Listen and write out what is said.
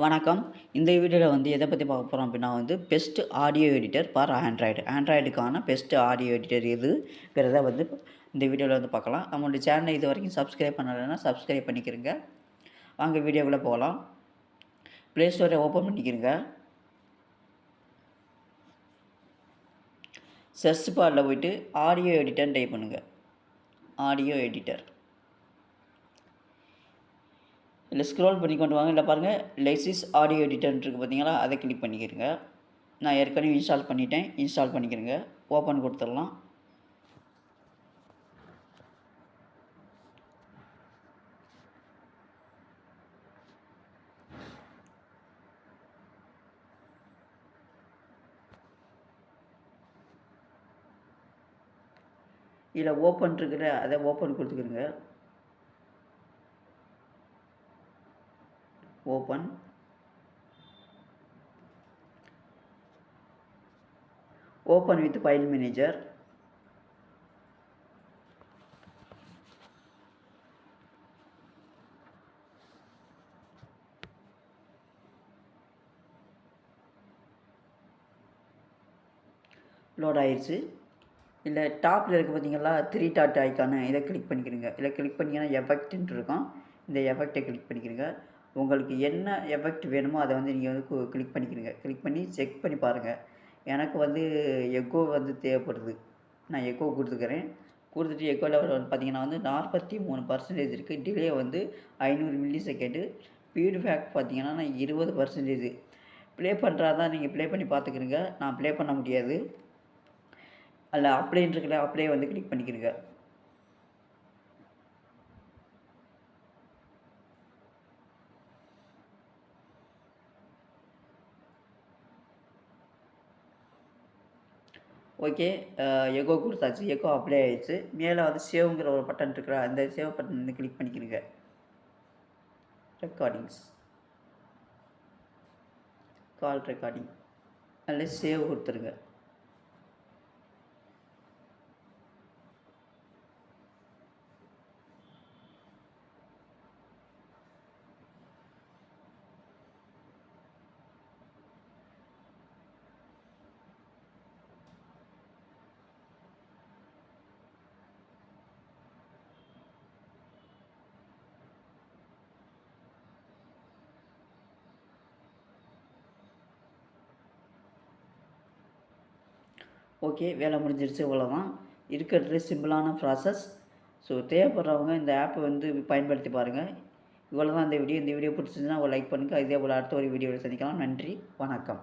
வணக்கம். இந்த வீடியோவில் வந்து எதை பற்றி பார்க்க போகிறோம் அப்படின்னா வந்து பெஸ்ட் ஆடியோ எடிட்டர் ஃபார் ஆண்ட்ராய்டுக்கான பெஸ்ட் ஆடியோ எடிட்டர் எதுங்கிறத வந்து இந்த வீடியோவில் வந்து பார்க்கலாம். நம்மளுடைய சேனலை இது வரைக்கும் சப்ஸ்கிரைப் பண்ணலைன்னா சப்ஸ்கிரைப் பண்ணிக்கிறங்க. வாங்க வீடியோக்குள்ளே போகலாம். ப்ளே ஸ்டோரை ஓப்பன் பண்ணிக்கிறங்க. சர்ச் பாரில் போய்ட்டு ஆடியோ எடிட்டர்னு டைப் பண்ணுங்கள். ஆடியோ எடிட்டர் இல்லை ஸ்க்ரோல் பண்ணி கொண்டு வாங்க. இல்லை பாருங்கள் லெசிஸ் ஆடியோ எடிட்டர்னு இருக்குது பார்த்தீங்களா, அதை கிளிக் பண்ணிக்கிறங்க. நான் ஏற்கனவே இன்ஸ்டால் பண்ணிட்டேன். இன்ஸ்டால் பண்ணிக்கிறங்க. ஓப்பன் கொடுத்துடலாம். இதில் ஓப்பன் இருக்கிற அதை ஓப்பன் கொடுத்துக்கிறங்க. Open with file manager. Load ஆயிடுச்சு. இல்லை டாப்பில் இருக்க பார்த்தீங்களா 3 டாட் ஐக்கானு, இதை கிளிக் பண்ணிக்கிறங்க. இதில் கிளிக் பண்ணிங்கன்னா எஃபெக்ட்ன்ட்டு இருக்கும். இந்த எஃபெக்டை கிளிக் பண்ணிக்கிறங்க. உங்களுக்கு என்ன எஃபெக்ட் வேணுமோ அதை வந்து நீங்கள் வந்து கிளிக் பண்ணிக்கிறங்க. கிளிக் பண்ணி செக் பண்ணி பாருங்கள். எனக்கு வந்து எக்கோ வந்து தேவைப்படுது. நான் எக்கோ கொடுத்துக்கிறேன். கொடுத்துட்டு எக்கோ லெவல் வந்து பார்த்தீங்கன்னா வந்து 43% இருக்குது. டிலே வந்து 500 மில்லி செகண்டு. ஃபீட்பேக் பார்த்தீங்கன்னா 20%. ப்ளே பண்ணுறாதான் நீங்கள் ப்ளே பண்ணி பார்த்துக்கிறங்க. நான் ப்ளே பண்ண முடியாது. அதில் அப்ளைன்னு இருக்குல்ல, அப்ளையை வந்து கிளிக் பண்ணிக்கிறங்க. ஓகே, எக்கோ கொடுத்தாச்சு. எக்கோ அப்ளை ஆகிடுச்சு. மேலே வந்து சேவ்ங்கிற ஒரு பட்டன் இருக்கிற அந்த சேவ் பட்டன் வந்து கிளிக் பண்ணிக்கிறங்க. ரெக்கார்டிங்ஸ், கால் ரெக்கார்டிங், அதில் சேவ் கொடுத்துருங்க. ஓகே, வேலை முடிஞ்சிருச்சு. இவ்வளோதான் இருக்கிறதுல சிம்பிளான ப்ராசஸ். ஸோ தேவைப்படுறவங்க இந்த ஆப்பை வந்து பயன்படுத்தி பாருங்கள். இவ்வளோ தான் இந்த வீடியோ. இந்த வீடியோ பிடிச்சிருந்துச்சுன்னா ஒரு லைக் பண்ணுங்கள். இதே போல் அடுத்த ஒரு வீடியோவில் சந்திக்கலாம். நன்றி, வணக்கம்.